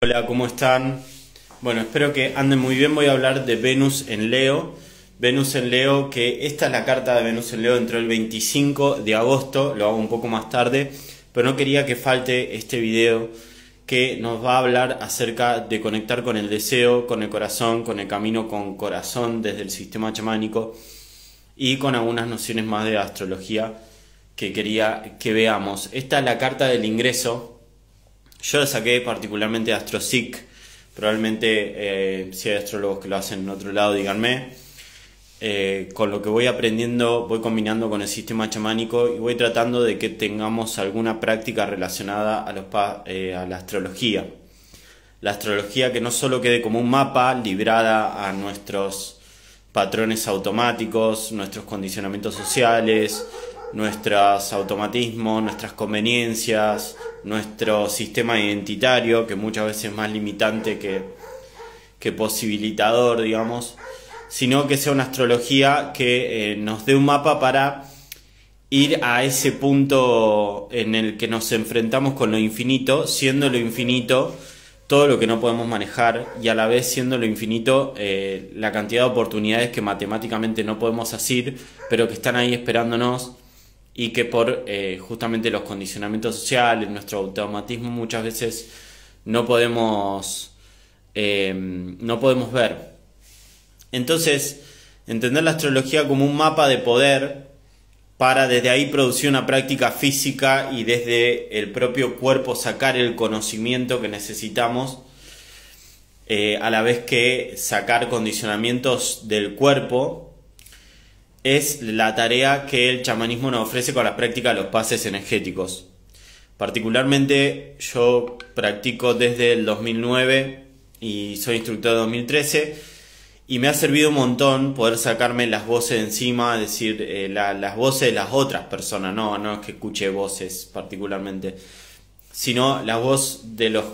Hola, ¿cómo están? Bueno, espero que anden muy bien. Voy a hablar de Venus en Leo. Venus en Leo, que esta es la carta de Venus en Leo, entró el 25 de agosto, lo hago un poco más tarde, pero no quería que falte este video que nos va a hablar acerca de conectar con el deseo, con el corazón, con el camino con corazón desde el sistema chamánico y con algunas nociones más de astrología que quería que veamos. Esta es la carta del ingreso. Yo la saqué particularmente de AstroSeek. Probablemente si hay astrólogos que lo hacen en otro lado, díganme. Con lo que voy aprendiendo, voy combinando con el sistema chamánico y voy tratando de que tengamos alguna práctica relacionada a la astrología. La astrología que no solo quede como un mapa librada a nuestros patrones automáticos, nuestros condicionamientos sociales, nuestros automatismos, nuestras conveniencias, nuestro sistema identitario, que muchas veces es más limitante que posibilitador, digamos, sino que sea una astrología que nos dé un mapa para ir a ese punto en el que nos enfrentamos con lo infinito, siendo lo infinito todo lo que no podemos manejar y a la vez siendo lo infinito la cantidad de oportunidades que matemáticamente no podemos asir, pero que están ahí esperándonos y que por justamente los condicionamientos sociales, nuestro automatismo muchas veces no podemos ver. Entonces, entender la astrología como un mapa de poder para desde ahí producir una práctica física y desde el propio cuerpo sacar el conocimiento que necesitamos, a la vez que sacar condicionamientos del cuerpo, es la tarea que el chamanismo nos ofrece con la práctica de los pases energéticos. Particularmente yo practico desde el 2009 y soy instructor de 2013 y me ha servido un montón poder sacarme las voces de encima, es decir, las voces de las otras personas, no es que escuche voces particularmente, sino la voz de los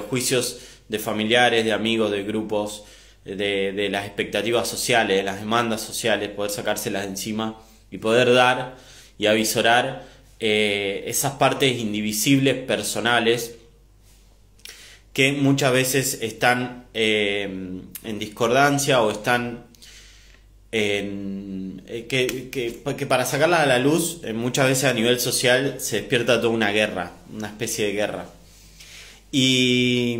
juicios de familiares, de amigos, de grupos, de las expectativas sociales, de las demandas sociales, poder sacárselas de encima y poder dar y avisorar esas partes indivisibles, personales, que muchas veces están en discordancia o están que para sacarlas a la luz, muchas veces a nivel social se despierta toda una guerra, una especie de guerra. Y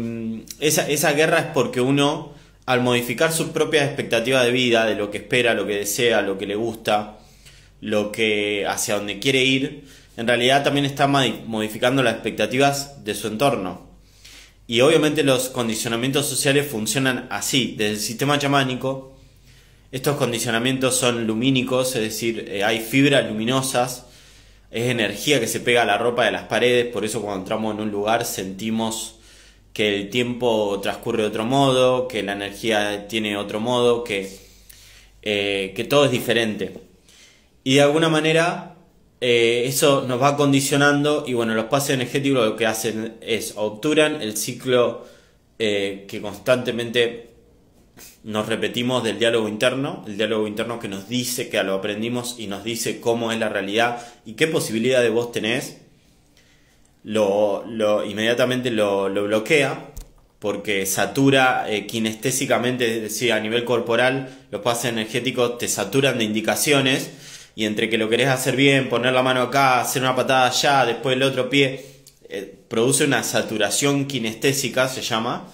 esa guerra es porque uno, al modificar sus propias expectativas de vida, de lo que espera, lo que desea, lo que le gusta, hacia donde quiere ir, en realidad también está modificando las expectativas de su entorno. Y obviamente los condicionamientos sociales funcionan así. Desde el sistema chamánico, estos condicionamientos son lumínicos, es decir, hay fibras luminosas, es energía que se pega a la ropa de las paredes, por eso cuando entramos en un lugar sentimos que el tiempo transcurre de otro modo, que la energía tiene otro modo, que todo es diferente. Y de alguna manera eso nos va condicionando y bueno, los pases energéticos lo que hacen es obturan el ciclo que constantemente nos repetimos del diálogo interno, el diálogo interno que nos dice, que lo aprendimos y nos dice cómo es la realidad y qué posibilidades vos tenés. Inmediatamente lo bloquea porque satura kinestésicamente, es decir, a nivel corporal los pases energéticos te saturan de indicaciones y entre que lo querés hacer bien, poner la mano acá, hacer una patada allá, después el otro pie, produce una saturación kinestésica, se llama,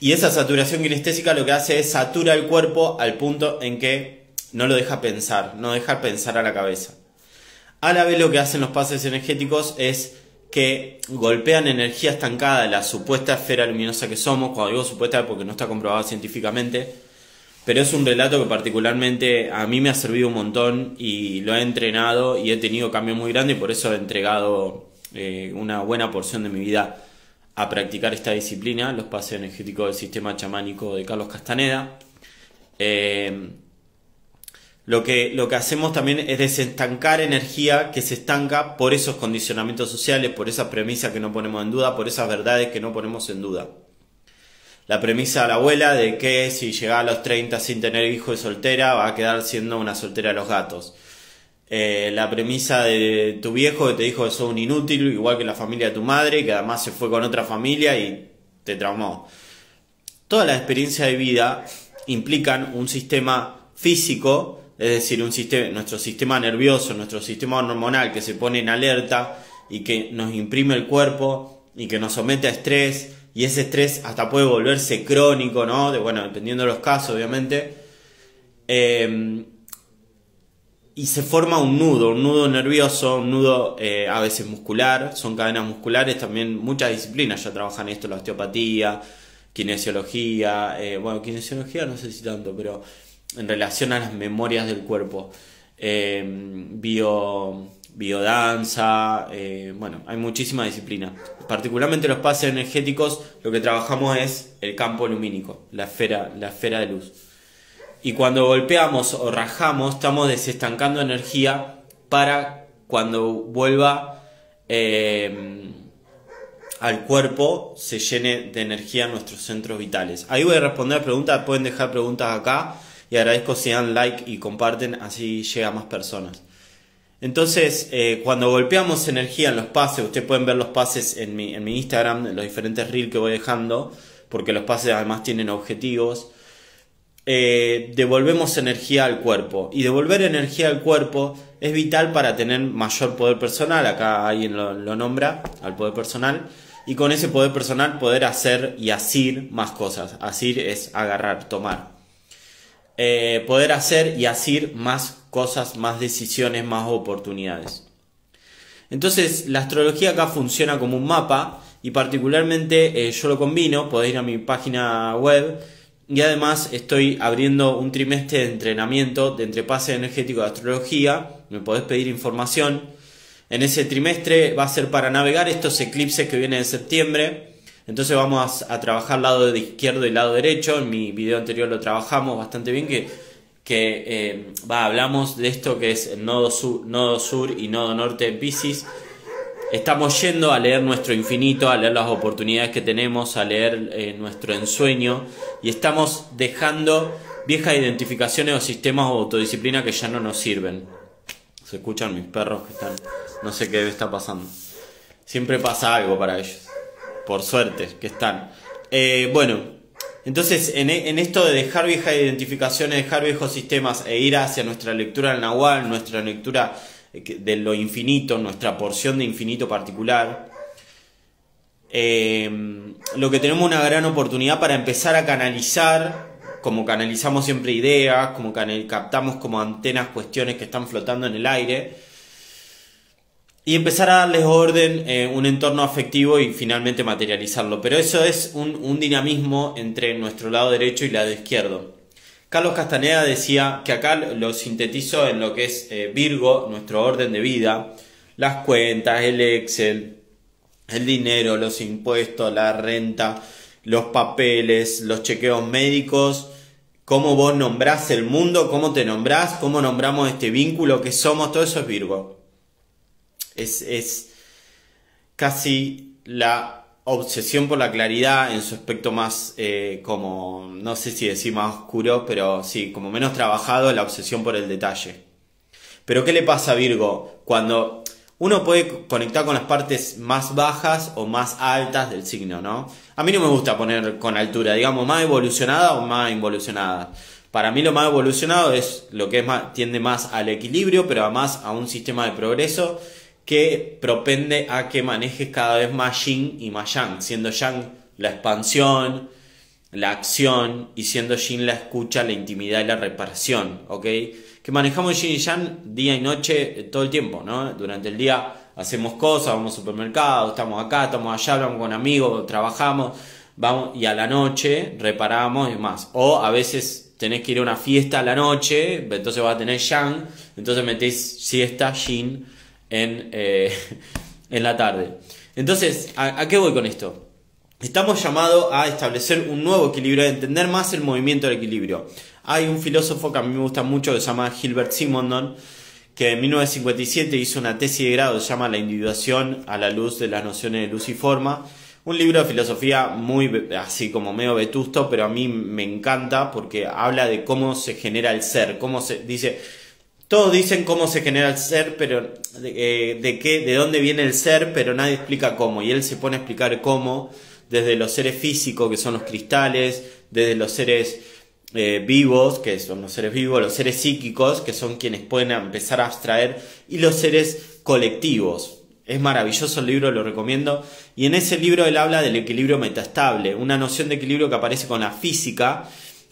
y esa saturación kinestésica lo que hace es satura el cuerpo al punto en que no lo deja pensar, no deja pensar a la cabeza. A la vez lo que hacen los pases energéticos es que golpean energía estancada de la supuesta esfera luminosa que somos. Cuando digo supuesta porque no está comprobado científicamente, pero es un relato que particularmente a mí me ha servido un montón y lo he entrenado y he tenido cambios muy grandes y por eso he entregado una buena porción de mi vida a practicar esta disciplina, los pases energéticos del sistema chamánico de Carlos Castaneda. Lo que hacemos también es desestancar energía que se estanca por esos condicionamientos sociales, por esas premisas que no ponemos en duda, por esas verdades que no ponemos en duda. La premisa de la abuela de que si llega a los 30 sin tener hijo y soltera va a quedar siendo una soltera de los gatos. La premisa de tu viejo que te dijo que sos un inútil, igual que la familia de tu madre, que además se fue con otra familia y te traumó. Todas las experiencias de vida implican un sistema físico, es decir, nuestro sistema nervioso, nuestro sistema hormonal que se pone en alerta y que nos imprime el cuerpo y que nos somete a estrés, y ese estrés hasta puede volverse crónico, ¿no? Dependiendo de los casos, obviamente. Y se forma un nudo nervioso, un nudo a veces muscular, son cadenas musculares, también muchas disciplinas ya trabajan esto, la osteopatía, kinesiología, kinesiología no sé si tanto, pero en relación a las memorias del cuerpo, biodanza, hay muchísimas disciplinas. Particularmente los pases energéticos, lo que trabajamos es el campo lumínico, la esfera de luz. Y cuando golpeamos o rajamos, estamos desestancando energía para cuando vuelva al cuerpo, se llene de energía nuestros centros vitales. Ahí voy a responder preguntas, pueden dejar preguntas acá y agradezco si dan like y comparten, así llega a más personas. Entonces, cuando golpeamos energía en los pases, ustedes pueden ver los pases en mi Instagram, en los diferentes reels que voy dejando, porque los pases además tienen objetivos. Devolvemos energía al cuerpo, y devolver energía al cuerpo es vital para tener mayor poder personal. Acá alguien lo nombra al poder personal, y con ese poder personal poder hacer y asir más cosas. Asir es agarrar, tomar. Poder hacer y asir más cosas, más decisiones, más oportunidades. Entonces la astrología acá funciona como un mapa, y particularmente yo lo combino. Podéis ir a mi página web. Y además estoy abriendo un trimestre de entrenamiento de entre pases energéticos de astrología. Me podés pedir información. En ese trimestre va a ser para navegar estos eclipses que vienen en septiembre. Entonces vamos a trabajar lado izquierdo y lado derecho. En mi video anterior lo trabajamos bastante bien, hablamos de esto que es el nodo sur y nodo norte en Piscis. Estamos yendo a leer nuestro infinito, a leer las oportunidades que tenemos, a leer nuestro ensueño, y estamos dejando viejas identificaciones o sistemas o autodisciplina que ya no nos sirven. Se escuchan mis perros que están, no sé qué debe estar pasando. Siempre pasa algo para ellos, por suerte que están. Entonces en esto de dejar viejas identificaciones, dejar viejos sistemas e ir hacia nuestra lectura del Nahual, nuestra lectura de lo infinito, nuestra porción de infinito particular, lo que tenemos una gran oportunidad para empezar a canalizar, como canalizamos siempre ideas, como captamos como antenas cuestiones que están flotando en el aire, y empezar a darles orden, un entorno afectivo, y finalmente materializarlo. Pero eso es un dinamismo entre nuestro lado derecho y lado izquierdo. Carlos Castaneda decía que acá lo sintetizo en lo que es Virgo, nuestro orden de vida, las cuentas, el Excel, el dinero, los impuestos, la renta, los papeles, los chequeos médicos, cómo vos nombrás el mundo, cómo te nombrás, cómo nombramos este vínculo que somos, todo eso es Virgo. Es casi la obsesión por la claridad en su aspecto más, como, no sé si decir más oscuro, pero sí, como menos trabajado, la obsesión por el detalle. Pero ¿qué le pasa a Virgo? Cuando uno puede conectar con las partes más bajas o más altas del signo, ¿no? A mí no me gusta poner con altura, digamos, más evolucionada o más involucionada. Para mí lo más evolucionado es lo que tiende más al equilibrio, pero además a un sistema de progreso que propende a que manejes cada vez más yin y más yang, siendo yang la expansión, la acción, y siendo yin la escucha, la intimidad y la reparación, ¿ok? Que manejamos yin y yang día y noche todo el tiempo, ¿no? Durante el día hacemos cosas, vamos al supermercado, estamos acá, estamos allá, hablamos con amigos, trabajamos, vamos, y a la noche reparamos y demás. O a veces tenés que ir a una fiesta a la noche, entonces vas a tener yang, entonces metés siesta, yin, en la tarde. Entonces, ¿a qué voy con esto? Estamos llamados a establecer un nuevo equilibrio, a entender más el movimiento del equilibrio. Hay un filósofo que a mí me gusta mucho que se llama Gilbert Simondon, que en 1957 hizo una tesis de grado que se llama La individuación a la luz de las nociones de luz y forma. Un libro de filosofía muy así como medio vetusto, pero a mí me encanta porque habla de cómo se genera el ser, cómo se dice. Todos dicen cómo se genera el ser, pero de dónde viene el ser, pero nadie explica cómo. Y él se pone a explicar cómo desde los seres físicos, que son los cristales, desde los seres vivos, que son los seres vivos, los seres psíquicos, que son quienes pueden empezar a abstraer, y los seres colectivos. Es maravilloso el libro, lo recomiendo. Y en ese libro él habla del equilibrio metaestable, una noción de equilibrio que aparece con la física,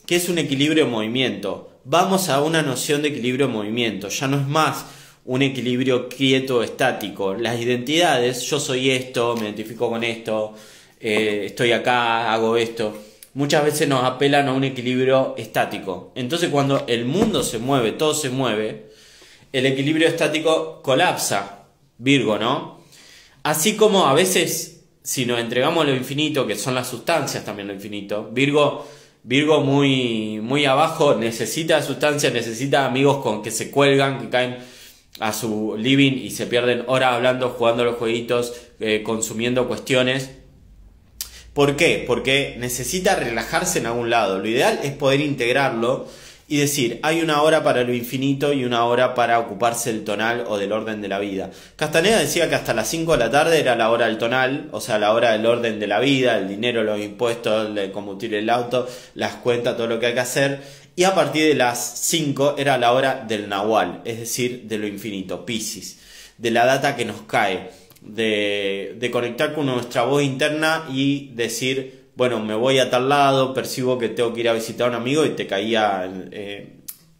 que es un equilibrio en movimiento. Vamos a una noción de equilibrio en movimiento, ya no es más un equilibrio quieto estático. Las identidades, yo soy esto, me identifico con esto, estoy acá, hago esto, muchas veces nos apelan a un equilibrio estático. Entonces cuando el mundo se mueve, todo se mueve, el equilibrio estático colapsa. Virgo, ¿no? Así como a veces, si nos entregamos a lo infinito, que son las sustancias también lo infinito, Virgo muy abajo necesita sustancias, necesita amigos con que se cuelgan, que caen a su living y se pierden horas hablando, jugando los jueguitos, consumiendo cuestiones. ¿Por qué? Porque necesita relajarse en algún lado. Lo ideal es poder integrarlo y decir, hay una hora para lo infinito y una hora para ocuparse del tonal o del orden de la vida. Castaneda decía que hasta las 5 de la tarde era la hora del tonal, o sea, la hora del orden de la vida, el dinero, los impuestos, el combustible del auto, las cuentas, todo lo que hay que hacer. Y a partir de las 5 era la hora del nahual, es decir, de lo infinito, Piscis, de la data que nos cae, de conectar con nuestra voz interna y decir, bueno, me voy a tal lado, percibo que tengo que ir a visitar a un amigo y te caía,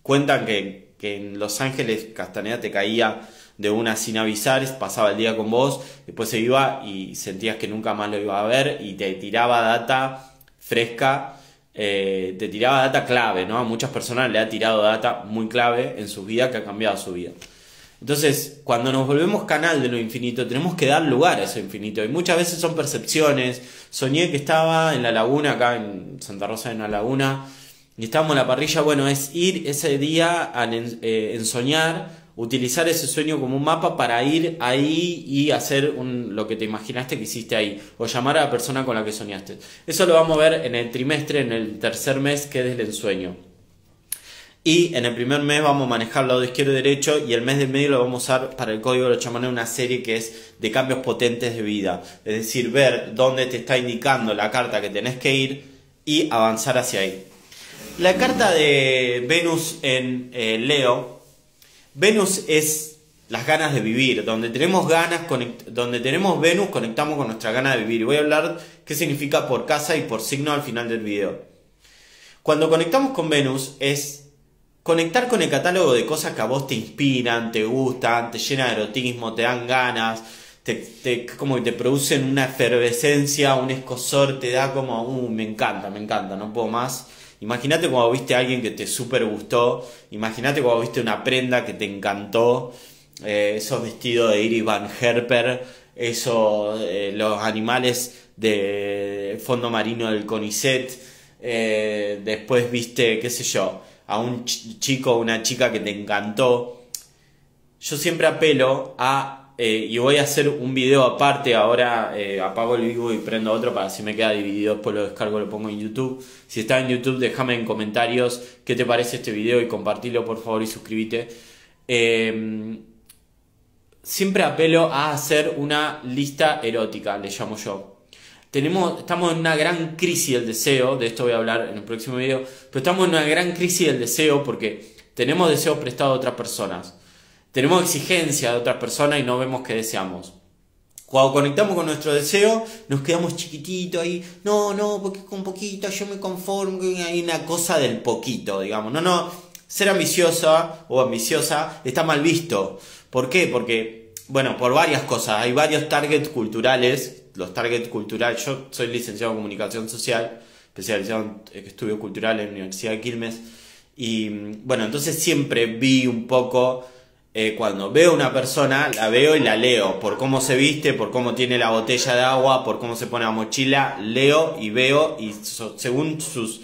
cuentan que en Los Ángeles Castaneda te caía de una sin avisar, pasaba el día con vos, después se iba y sentías que nunca más lo iba a ver y te tiraba data fresca, te tiraba data clave, ¿no? A muchas personas le ha tirado data muy clave en su vida que ha cambiado su vida. Entonces, cuando nos volvemos canal de lo infinito, tenemos que dar lugar a eso infinito. Y muchas veces son percepciones. Soñé que estaba en la laguna, acá en Santa Rosa, en la laguna, y estábamos en la parrilla. Bueno, es ir ese día a ensoñar, utilizar ese sueño como un mapa para ir ahí y hacer lo que te imaginaste que hiciste ahí. O llamar a la persona con la que soñaste. Eso lo vamos a ver en el trimestre, en el tercer mes, que es el ensueño. Y en el primer mes vamos a manejar lado izquierdo y derecho, y el mes del medio lo vamos a usar para el código de los chamanes, una serie que es de cambios potentes de vida. Es decir, ver dónde te está indicando la carta que tenés que ir y avanzar hacia ahí. La carta de Venus en Leo. Venus es las ganas de vivir. Donde tenemos donde tenemos Venus, conectamos con nuestra gana de vivir. Y voy a hablar qué significa por casa y por signo al final del video. Cuando conectamos con Venus es conectar con el catálogo de cosas que a vos te inspiran, te gustan, te llenan de erotismo, te dan ganas, como que te producen una efervescencia, un escozor, te da como, me encanta, no puedo más. Imagínate cuando viste a alguien que te súper gustó, imagínate cuando viste una prenda que te encantó, esos vestidos de Iris Van Herper, los animales de fondo marino del CONICET, después viste, qué sé yo, a un chico o una chica que te encantó. Yo siempre apelo a, y voy a hacer un video aparte ahora, apago el vivo y prendo otro para si me queda dividido, después lo descargo, lo pongo en YouTube. Si estás en YouTube, déjame en comentarios qué te parece este video y compartilo por favor y suscríbete. Siempre apelo a hacer una lista erótica, le llamo yo. Estamos en una gran crisis del deseo, de esto voy a hablar en el próximo video, pero estamos en una gran crisis del deseo porque tenemos deseos prestados a otras personas, tenemos exigencia de otras personas y no vemos qué deseamos. Cuando conectamos con nuestro deseo, nos quedamos chiquititos ahí, no, porque con poquito yo me conformo, hay una cosa del poquito, digamos, no, ser ambiciosa o ambiciosa está mal visto. ¿Por qué? Porque, bueno, por varias cosas, hay varios targets culturales. Los targets culturales, yo soy licenciado en comunicación social, especializado en estudio cultural en la Universidad de Quilmes, y bueno, entonces siempre vi un poco, cuando veo una persona, la veo y la leo, por cómo se viste, por cómo tiene la botella de agua, por cómo se pone la mochila, leo y veo, y según sus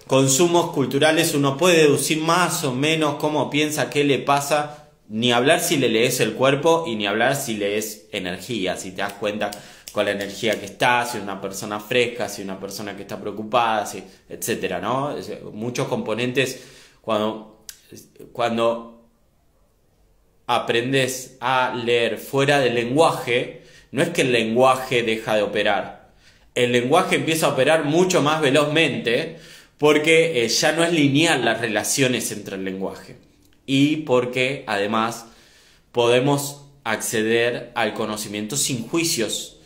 consumos culturales uno puede deducir más o menos cómo piensa, qué le pasa, ni hablar si le lees el cuerpo y ni hablar si lees energía, si te das cuenta con la energía que está, si es una persona fresca, si es una persona que está preocupada, etcétera, ¿no? Muchos componentes cuando aprendes a leer fuera del lenguaje, no es que el lenguaje deja de operar, el lenguaje empieza a operar mucho más velozmente porque ya no es lineal las relaciones entre el lenguaje y porque además podemos acceder al conocimiento sin juicios.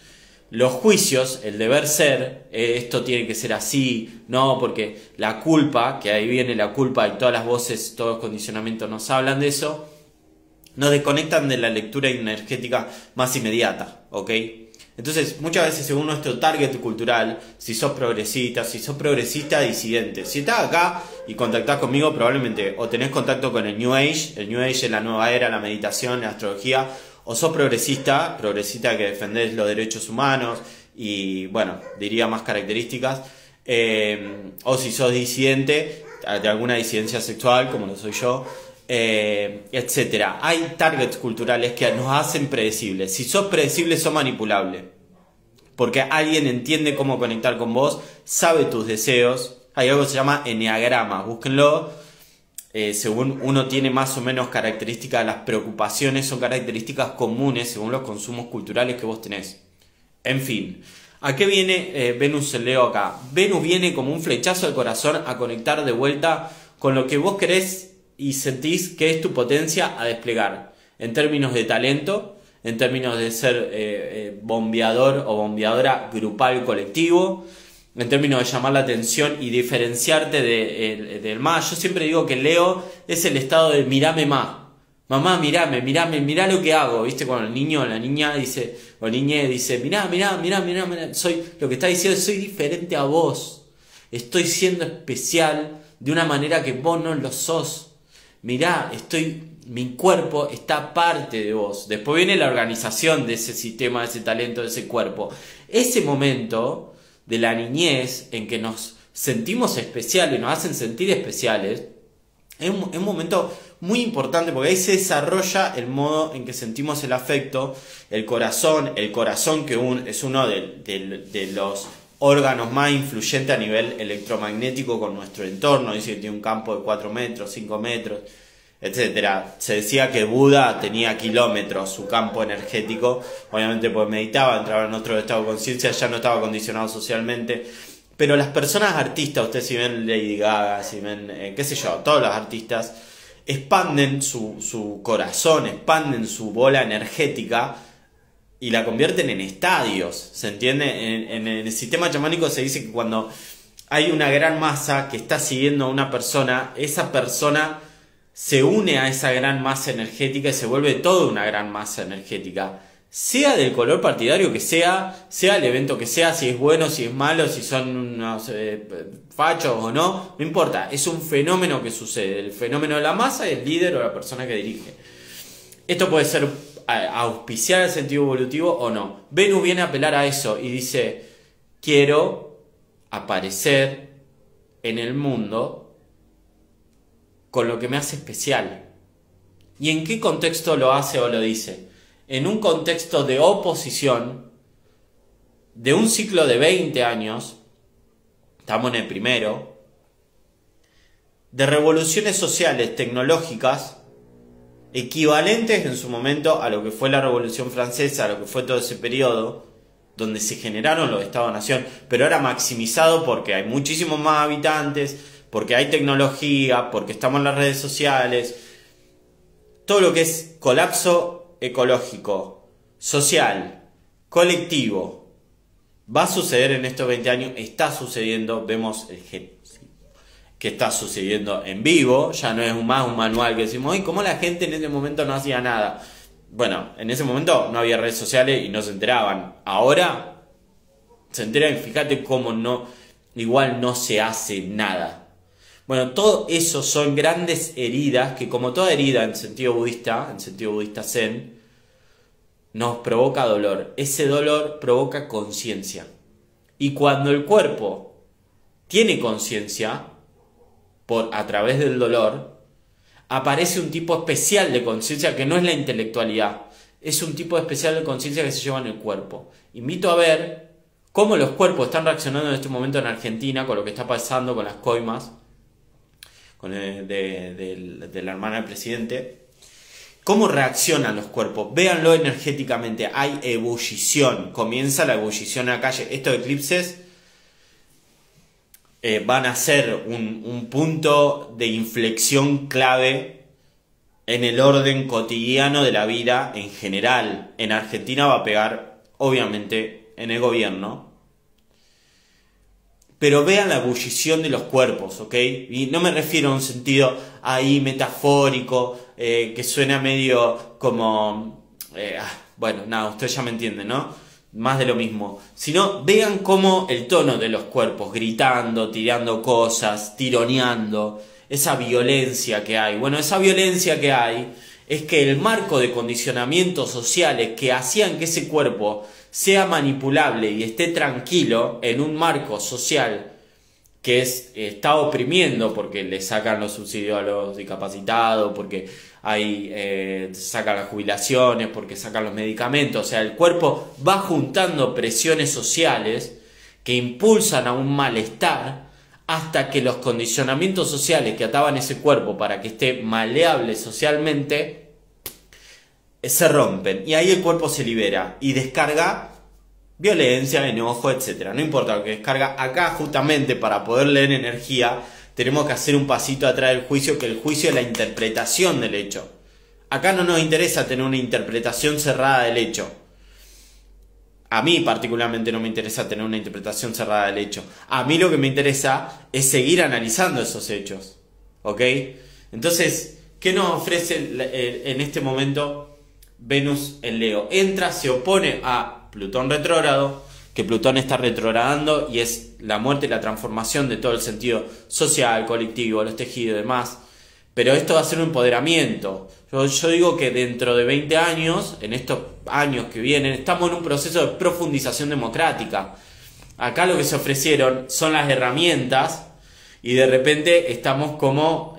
Los juicios, el deber ser, esto tiene que ser así, no, porque la culpa, que ahí viene la culpa y todas las voces, todos los condicionamientos nos hablan de eso, nos desconectan de la lectura energética más inmediata, ¿ok? Entonces, muchas veces según nuestro target cultural, si sos progresista disidente, si estás acá y contactás conmigo, probablemente o tenés contacto con el New Age es la nueva era, la meditación, la astrología, o sos progresista que defendés los derechos humanos y, bueno, diría más características, o si sos disidente, de alguna disidencia sexual, como lo soy yo, etcétera. Hay targets culturales que nos hacen predecibles. Si sos predecible, sos manipulable, porque alguien entiende cómo conectar con vos, sabe tus deseos. Hay algo que se llama enneagrama, búsquenlo. Según uno tiene más o menos características, las preocupaciones son características comunes según los consumos culturales que vos tenés. En fin, ¿a qué viene Venus en Leo acá? Venus viene como un flechazo al corazón a conectar de vuelta con lo que vos querés y sentís que es tu potencia a desplegar, en términos de talento, en términos de ser bombeador o bombeadora grupal colectivo, en términos de llamar la atención y diferenciarte del más. Yo siempre digo que Leo es el estado de mirame más. Mamá, mirá lo que hago. ¿Viste? Cuando el niño o la niña dice, o niñe dice, mirá, soy, lo que está diciendo es, soy diferente a vos. Estoy siendo especial de una manera que vos no lo sos. Mirá, mi cuerpo está parte de vos. Después viene la organización de ese sistema, de ese talento, de ese cuerpo. Ese momento de la niñez en que nos sentimos especiales, nos hacen sentir especiales, es un momento muy importante porque ahí se desarrolla el modo en que sentimos el afecto, el corazón que es uno de los órganos más influyentes a nivel electromagnético con nuestro entorno. Dice que tiene un campo de 4 metros, 5 metros, etcétera. Se decía que Buda tenía kilómetros su campo energético, obviamente porque meditaba, entraba en otro estado de conciencia, ya no estaba condicionado socialmente. Pero las personas artistas, ustedes si ven Lady Gaga, si ven, qué sé yo, todos los artistas, expanden su corazón, expanden su bola energética y la convierten en estadios, ¿se entiende? En el sistema chamánico se dice que cuando hay una gran masa que está siguiendo a una persona, esa persona se une a esa gran masa energética y se vuelve toda una gran masa energética. Sea del color partidario que sea el evento que sea, si es bueno, si es malo, si son unos fachos o no importa, es un fenómeno que sucede. El fenómeno de la masa es el líder o la persona que dirige. Esto puede ser auspiciar el sentido evolutivo o no. Venus viene a apelar a eso y dice, quiero aparecer en el mundo con lo que me hace especial. ¿Y en qué contexto lo hace o lo dice? En un contexto de oposición, de un ciclo de 20 años, estamos en el primero, de revoluciones sociales, tecnológicas, equivalentes en su momento a lo que fue la Revolución Francesa, a lo que fue todo ese periodo, donde se generaron los Estados-nación, pero ahora maximizado porque hay muchísimos más habitantes, porque hay tecnología, porque estamos en las redes sociales, todo lo que es colapso ecológico, social, colectivo, va a suceder en estos 20 años, está sucediendo, vemos el genocidio que está sucediendo en vivo, ya no es más un manual que decimos, ¿cómo la gente en ese momento no hacía nada? Bueno, en ese momento no había redes sociales y no se enteraban, ahora se enteran, fíjate cómo igual no se hace nada. Bueno, todo eso son grandes heridas que, como toda herida en sentido budista zen, nos provoca dolor. Ese dolor provoca conciencia. Y cuando el cuerpo tiene conciencia, a través del dolor, aparece un tipo especial de conciencia que no es la intelectualidad. Es un tipo especial de conciencia que se lleva en el cuerpo. Invito a ver cómo los cuerpos están reaccionando en este momento en Argentina con lo que está pasando con las coimas, de la hermana del presidente, ¿Cómo reaccionan los cuerpos? Véanlo energéticamente. Hay ebullición. Comienza la ebullición en la calle. Estos eclipses van a ser un punto de inflexión clave en el orden cotidiano de la vida en general. En Argentina va a pegar, obviamente, en el gobierno. Pero vean la ebullición de los cuerpos, ¿ok? Y no me refiero a un sentido ahí metafórico, que suena medio como... bueno, nada, ustedes ya me entienden, ¿no? Más de lo mismo. Sino vean cómo el tono de los cuerpos, gritando, tirando cosas, tironeando, esa violencia que hay. Bueno, esa violencia que hay es que el marco de condicionamientos sociales que hacían que ese cuerpo sea manipulable y esté tranquilo en un marco social que está oprimiendo porque le sacan los subsidios a los discapacitados, porque sacan las jubilaciones, porque sacan los medicamentos. O sea, el cuerpo va juntando presiones sociales que impulsan a un malestar hasta que los condicionamientos sociales que ataban ese cuerpo para que esté maleable socialmente se rompen. Y ahí el cuerpo se libera y descarga violencia, enojo, etc. No importa lo que descarga. Acá justamente para poder leer energía tenemos que hacer un pasito atrás del juicio, que el juicio es la interpretación del hecho. Acá no nos interesa tener una interpretación cerrada del hecho. A mí particularmente no me interesa tener una interpretación cerrada del hecho. A mí lo que me interesa es seguir analizando esos hechos. ¿Ok? Entonces, ¿qué nos ofrece en este momento Venus en Leo? Entra, se opone a Plutón retrógrado, que Plutón está retrogradando y es la muerte y la transformación de todo el sentido social, colectivo, los tejidos y demás. Pero esto va a ser un empoderamiento. Yo digo que dentro de 20 años, en estos años que vienen, estamos en un proceso de profundización democrática. Acá lo que se ofrecieron son las herramientas y de repente estamos como,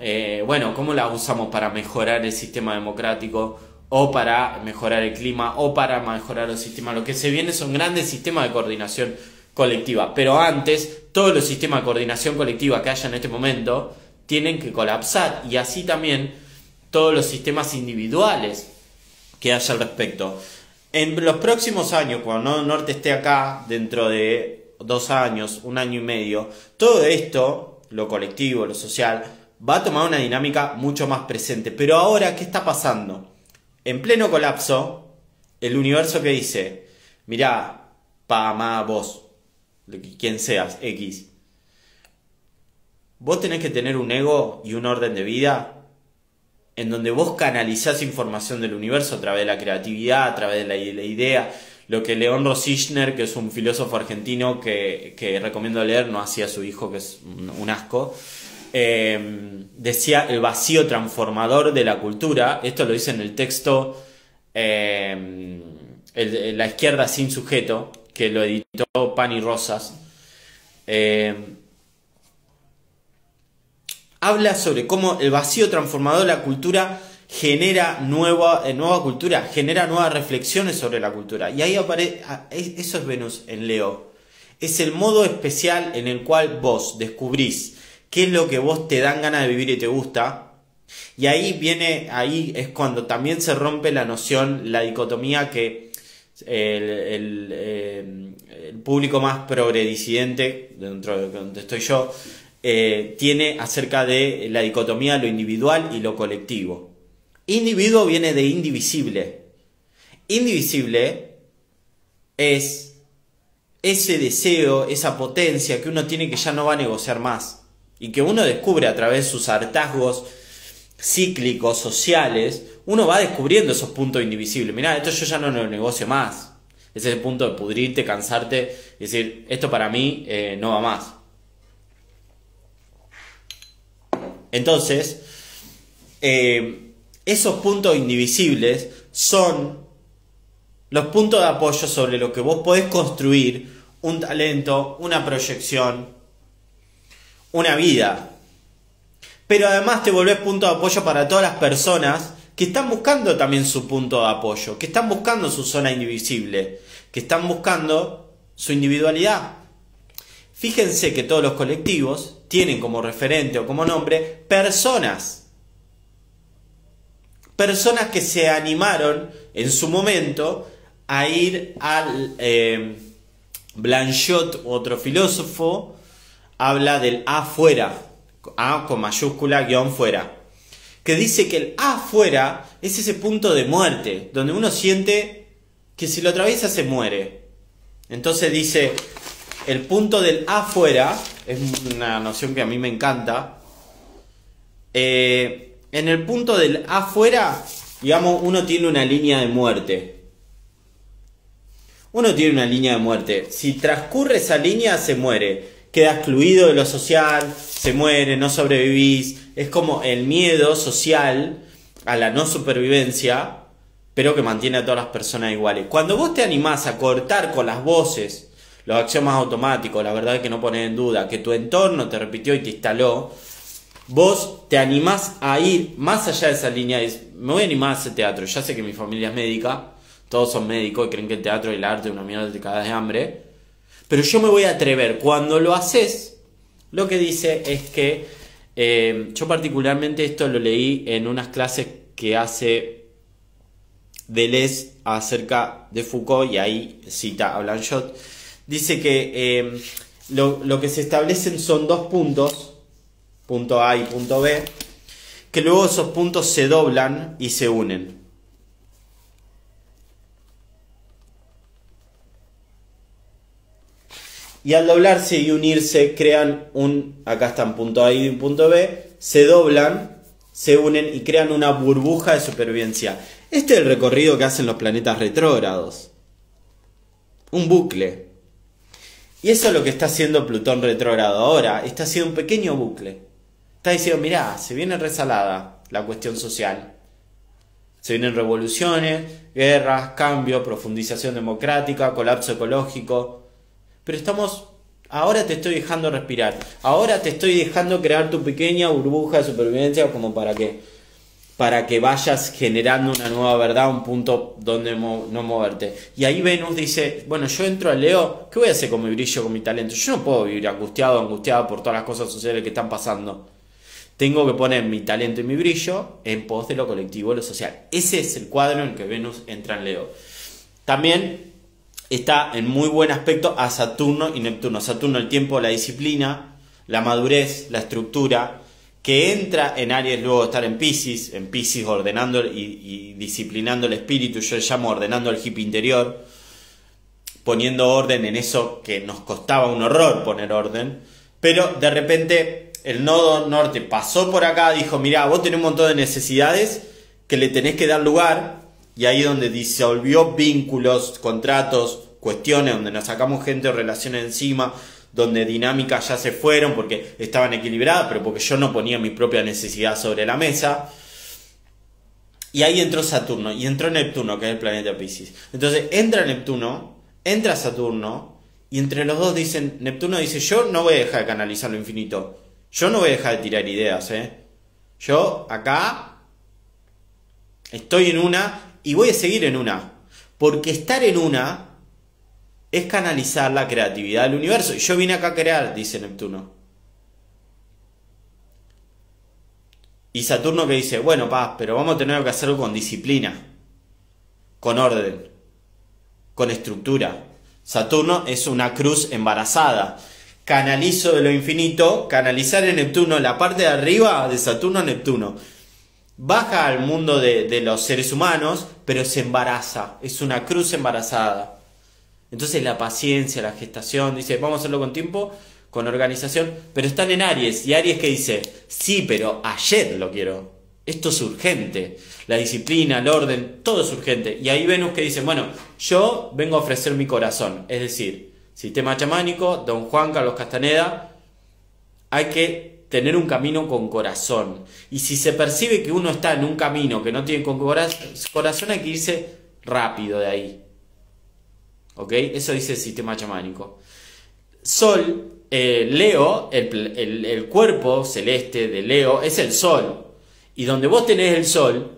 ¿cómo las usamos para mejorar el sistema democrático? O para mejorar el clima, o para mejorar los sistemas. Lo que se viene son grandes sistemas de coordinación colectiva. Pero antes, todos los sistemas de coordinación colectiva que haya en este momento tienen que colapsar. Y así también todos los sistemas individuales que haya al respecto. En los próximos años, cuando Nodo Norte esté acá, dentro de 2 años, 1 año y medio, todo esto, lo colectivo, lo social, va a tomar una dinámica mucho más presente. Pero ahora, ¿qué está pasando? En pleno colapso, el universo que dice, mirá, vos, quien seas, X, vos tenés que tener un ego y un orden de vida en donde vos canalizás información del universo a través de la creatividad, a través de la idea. Lo que León Rosichner, que es un filósofo argentino que recomiendo leer, no hacía su hijo, que es un asco, decía el vacío transformador de la cultura. Esto lo dice en el texto La izquierda sin sujeto, que lo editó Pan y Rosas. Habla sobre cómo el vacío transformador de la cultura genera nueva cultura, genera nuevas reflexiones sobre la cultura. Y ahí aparece, eso es Venus en Leo. Es el modo especial en el cual vos descubrís qué es lo que vos te dan ganas de vivir y te gusta. Y ahí es cuando también se rompe la noción, la dicotomía que el público más progredisidente, dentro de donde estoy yo, tiene acerca de la dicotomía de lo individual y lo colectivo. Individuo viene de indivisible. Indivisible es ese deseo, esa potencia que uno tiene que ya no va a negociar más. Y que uno descubre a través de sus hartazgos cíclicos, sociales, uno va descubriendo esos puntos indivisibles. Mirá, esto yo ya no lo negocio más. Ese es el punto de pudrirte, cansarte y decir, esto para mí no va más. Entonces, esos puntos indivisibles son los puntos de apoyo sobre lo que vos podés construir un talento, una proyección, una vida. Pero además te volvés punto de apoyo para todas las personas que están buscando también su punto de apoyo, que están buscando su zona indivisible, que están buscando su individualidad. Fíjense que todos los colectivos tienen como referente o como nombre personas. personas que se animaron en su momento a ir al Blanchot, otro filósofo, habla del afuera, A con mayúscula, guión fuera, que dice que el afuera es ese punto de muerte, donde uno siente que si lo atraviesa se muere. Entonces dice, el punto del afuera, es una noción que a mí me encanta, en el punto del afuera, digamos, uno tiene una línea de muerte. Uno tiene una línea de muerte. Si transcurre esa línea, se muere. Queda excluido de lo social, se muere, no sobrevivís. Es como el miedo social a la no supervivencia, pero que mantiene a todas las personas iguales. Cuando vos te animás a cortar con las voces, los axiomas automáticos, la verdad es que no pones en duda, que tu entorno te repitió y te instaló, vos te animás a ir más allá de esa línea. Me voy a animar a hacer teatro. Ya sé que mi familia es médica, todos son médicos y creen que el teatro y el arte es una mierda de cagas de hambre, pero yo me voy a atrever. Cuando lo haces, lo que dice es que yo particularmente esto lo leí en unas clases que hace Deleuze acerca de Foucault, y ahí cita a Blanchot. Dice que lo que se establecen son dos puntos, punto A y punto B, que luego esos puntos se doblan y se unen. Y al doblarse y unirse crean acá están punto A y punto B, se doblan, se unen y crean una burbuja de supervivencia. Este es el recorrido que hacen los planetas retrógrados. Un bucle. Y eso es lo que está haciendo Plutón retrógrado ahora. Está haciendo un pequeño bucle. Está diciendo, mirá, se viene resalada la cuestión social. Se vienen revoluciones, guerras, cambio, profundización democrática, colapso ecológico. Pero ahora te estoy dejando respirar. Ahora te estoy dejando crear tu pequeña burbuja de supervivencia como para que vayas generando una nueva verdad, un punto donde no moverte. Y ahí Venus dice, bueno, yo entro a Leo, ¿qué voy a hacer con mi brillo, con mi talento? Yo no puedo vivir angustiado por todas las cosas sociales que están pasando. Tengo que poner mi talento y mi brillo en pos de lo colectivo y lo social. Ese es el cuadro en el que Venus entra en Leo. También está en muy buen aspecto a Saturno y Neptuno. Saturno, el tiempo, la disciplina, la madurez, la estructura, que entra en Aries luego de estar en Piscis ordenando y disciplinando el espíritu. Yo le llamo ordenando el hippie interior, poniendo orden en eso que nos costaba un horror poner orden, pero de repente el nodo norte pasó por acá, dijo, mirá, vos tenés un montón de necesidades que le tenés que dar lugar, y ahí donde disolvió vínculos, contratos, cuestiones, donde nos sacamos gente o relaciones encima, donde dinámicas ya se fueron porque estaban equilibradas, pero porque yo no ponía mi propia necesidad sobre la mesa. Y ahí entró Saturno, y entró Neptuno, que es el planeta Piscis. Entonces entra Neptuno, entra Saturno, y entre los dos Neptuno dice, yo no voy a dejar de canalizar lo infinito. Yo no voy a dejar de tirar ideas, Yo acá estoy en una y voy a seguir en una. Porque estar en una es canalizar la creatividad del universo. Y yo vine acá a crear, dice Neptuno. Y Saturno que dice, bueno, pero vamos a tener que hacerlo con disciplina, con orden, con estructura. Saturno es una cruz embarazada. Canalizo de lo infinito, canalizar en Neptuno, la parte de arriba de Saturno, Neptuno. Baja al mundo de los seres humanos, pero se embaraza. Es una cruz embarazada. Entonces la paciencia, la gestación, dice, vamos a hacerlo con tiempo, con organización, pero están en Aries. Y Aries que dice, sí, pero ayer lo quiero. Esto es urgente. La disciplina, el orden, todo es urgente. Y ahí Venus que dice, bueno, yo vengo a ofrecer mi corazón. Es decir, sistema chamánico, Don Juan Carlos Castaneda, hay que tener un camino con corazón. Y si se percibe que uno está en un camino que no tiene con corazón, hay que irse rápido de ahí. ¿Ok? Eso dice el sistema chamánico. Sol, Leo, el cuerpo celeste de Leo es el Sol. Y donde vos tenés el Sol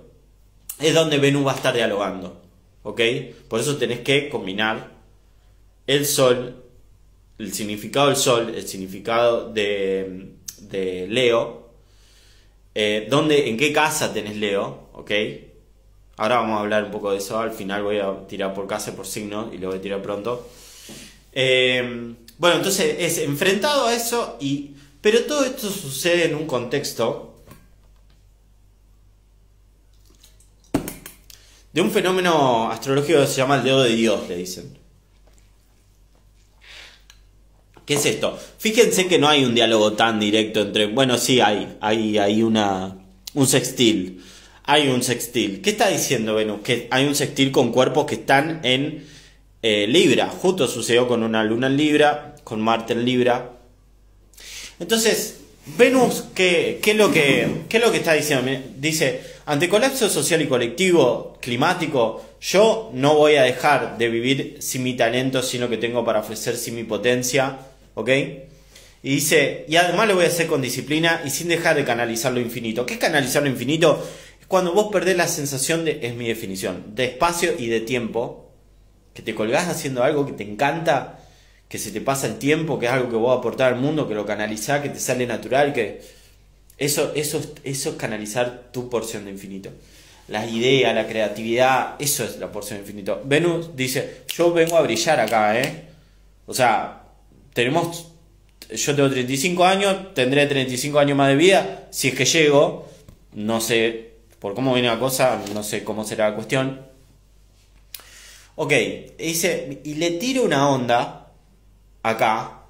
es donde Venus va a estar dialogando. ¿Ok? Por eso tenés que combinar el Sol, el significado del Sol, el significado de Leo, en qué casa tenés Leo, ¿ok? Ahora vamos a hablar un poco de eso. Al final voy a tirar por casa por signo y lo voy a tirar pronto. Bueno, entonces es enfrentado a eso pero todo esto sucede en un contexto de un fenómeno astrológico que se llama el dedo de Dios, le dicen. ¿Qué es esto? Fíjense que no hay un diálogo tan directo entre... Bueno, sí hay un sextil. Hay un sextil. ¿Qué está diciendo Venus? Que hay un sextil con cuerpos que están en Libra. Justo sucedió con una luna en Libra, con Marte en Libra. Entonces, Venus, ¿qué es lo que está diciendo? Dice, ante colapso social y colectivo, climático, yo no voy a dejar de vivir sin mi talento, sin lo que tengo para ofrecer, sin mi potencia, ¿ok? Y dice, y además lo voy a hacer con disciplina y sin dejar de canalizar lo infinito. ¿Qué es canalizar lo infinito? Es cuando vos perdés la sensación es mi definición, de espacio y de tiempo, que te colgás haciendo algo que te encanta, que se te pasa el tiempo, que es algo que vos aportás al mundo, que lo canalizás, que te sale natural, que eso es canalizar tu porción de infinito. Las ideas, la creatividad, eso es la porción de infinito. Venus dice, yo vengo a brillar acá, O sea, yo tengo 35 años, tendré 35 años más de vida, si es que llego, no sé, por cómo viene la cosa, no sé cómo será la cuestión. Ok, dice, y le tiro una onda acá,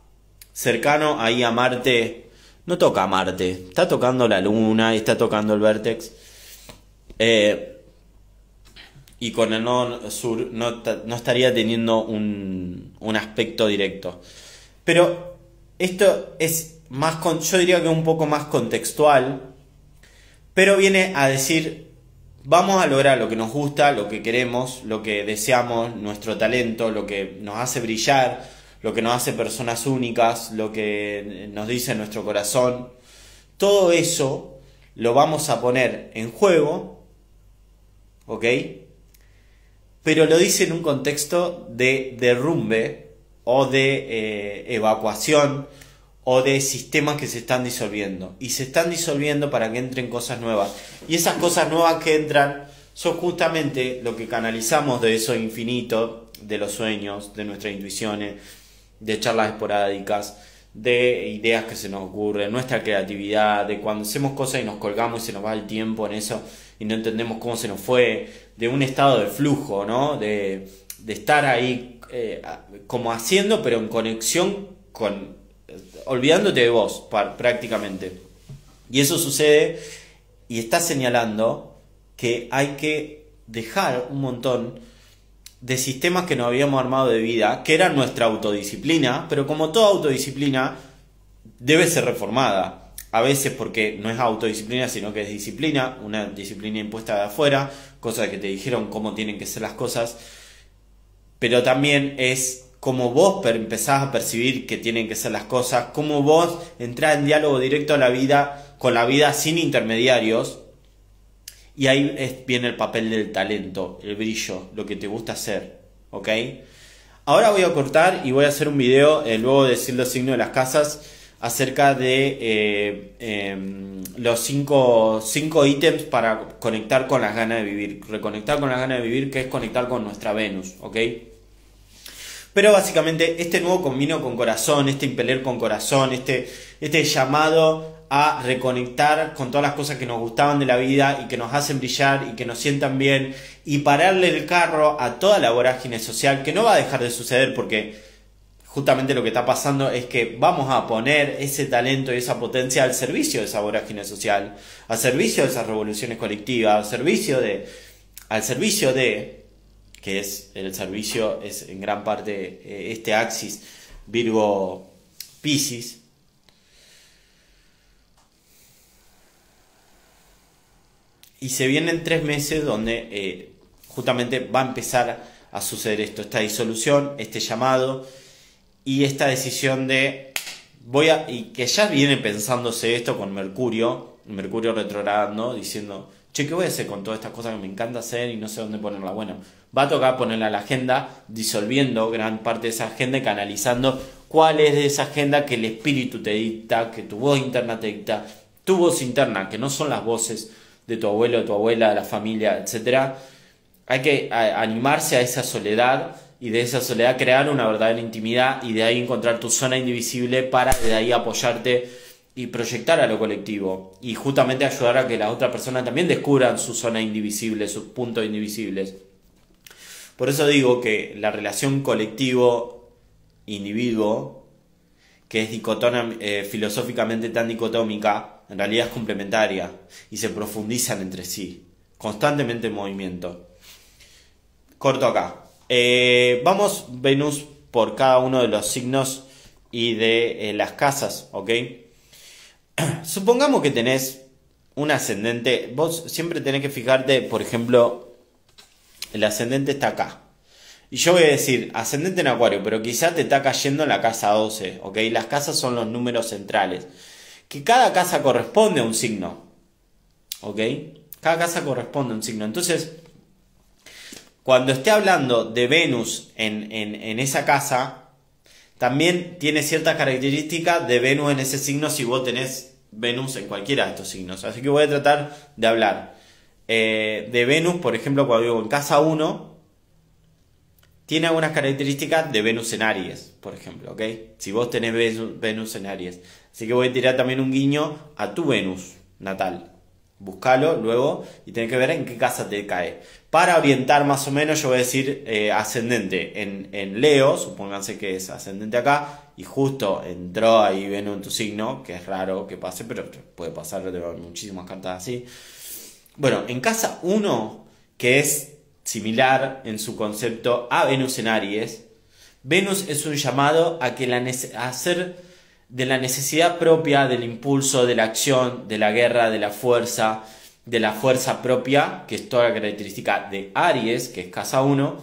cercano ahí a Marte. No toca a Marte, está tocando la Luna y está tocando el vértex. Y con el nodo sur no estaría teniendo un aspecto directo. Pero esto es más, yo diría que un poco más contextual, pero viene a decir, vamos a lograr lo que nos gusta, lo que queremos, lo que deseamos, nuestro talento, lo que nos hace brillar, lo que nos hace personas únicas, lo que nos dice nuestro corazón. Todo eso lo vamos a poner en juego, ¿ok? Pero lo dice en un contexto de derrumbe o de evacuación o de sistemas que se están disolviendo. Y se están disolviendo para que entren cosas nuevas. Y esas cosas nuevas que entran son justamente lo que canalizamos de eso infinito, de los sueños, de nuestras intuiciones, de charlas esporádicas, de ideas que se nos ocurren, nuestra creatividad, de cuando hacemos cosas y nos colgamos y se nos va el tiempo en eso y no entendemos cómo se nos fue, de un estado de flujo, ¿no? De estar ahí como haciendo, pero en conexión con, olvidándote de vos prácticamente. Y eso sucede y está señalando que hay que dejar un montón de sistemas que nos habíamos armado de vida, que eran nuestra autodisciplina, pero como toda autodisciplina debe ser reformada. A veces porque no es autodisciplina, sino que es disciplina, una disciplina impuesta de afuera, cosas que te dijeron cómo tienen que ser las cosas, pero también es como vos empezás a percibir que tienen que ser las cosas, como vos entrás en diálogo directo a la vida, con la vida sin intermediarios. Y ahí viene el papel del talento, el brillo, lo que te gusta hacer, ¿ok? Ahora voy a cortar y voy a hacer un video, luego de decir los signos de las casas, acerca de los cinco ítems para conectar con las ganas de vivir. Reconectar con las ganas de vivir, que es conectar con nuestra Venus, ¿ok? Pero básicamente este nuevo combino con corazón, este impeler con corazón, este llamado a reconectar con todas las cosas que nos gustaban de la vida y que nos hacen brillar y que nos sientan bien y pararle el carro a toda la vorágine social, que no va a dejar de suceder porque justamente lo que está pasando es que vamos a poner ese talento y esa potencia al servicio de esa vorágine social, al servicio de esas revoluciones colectivas, al servicio de que es el servicio, es en gran parte este axis Virgo-Piscis. Y se vienen 3 meses donde justamente va a empezar a suceder esto, esta disolución, este llamado y esta decisión de y que ya viene pensándose esto con Mercurio retrogradando, diciendo, che, ¿qué voy a hacer con todas estas cosas que me encanta hacer y no sé dónde ponerla? Bueno, va a tocar ponerla a la agenda, disolviendo gran parte de esa agenda y canalizando cuál es de esa agenda que el espíritu te dicta, que tu voz interna te dicta, tu voz interna, que no son las voces de tu abuelo, de tu abuela, de la familia, etcétera, hay que animarse a esa soledad y de esa soledad crear una verdadera intimidad y de ahí encontrar tu zona indivisible para de ahí apoyarte y proyectar a lo colectivo y justamente ayudar a que las otras personas también descubran su zona indivisible, sus puntos indivisibles. Por eso digo que la relación colectivo-individuo, que es filosóficamente tan dicotómica, en realidad es complementaria y se profundizan entre sí, constantemente en movimiento. Corto acá. Vamos, Venus, por cada uno de los signos y de las casas, ¿ok? Supongamos que tenés un ascendente, vos siempre tenés que fijarte, por ejemplo, el ascendente está acá. Y yo voy a decir, ascendente en Acuario, pero quizá te está cayendo en la casa 12, ¿ok? Las casas son los números centrales. Que cada casa corresponde a un signo, ¿ok? Cada casa corresponde a un signo. Entonces, cuando esté hablando de Venus en esa casa, también tiene ciertas características de Venus en ese signo si vos tenés Venus en cualquiera de estos signos. Así que voy a tratar de hablar de Venus, por ejemplo, cuando digo en casa 1, tiene algunas características de Venus en Aries, por ejemplo, ¿ok? Si vos tenés Venus en Aries. Así que voy a tirar también un guiño a tu Venus natal. Búscalo luego y tenés que ver en qué casa te cae. Para orientar más o menos, yo voy a decir ascendente en Leo, supónganse que es ascendente acá, y justo entró ahí Venus en tu signo, que es raro que pase, pero puede pasar, tengo muchísimas cartas así. Bueno, en casa 1, que es similar en su concepto a Venus en Aries, Venus es un llamado a que hacer de la necesidad propia, del impulso, de la acción, de la guerra, de la fuerza propia, que es toda la característica de Aries, que es casa 1,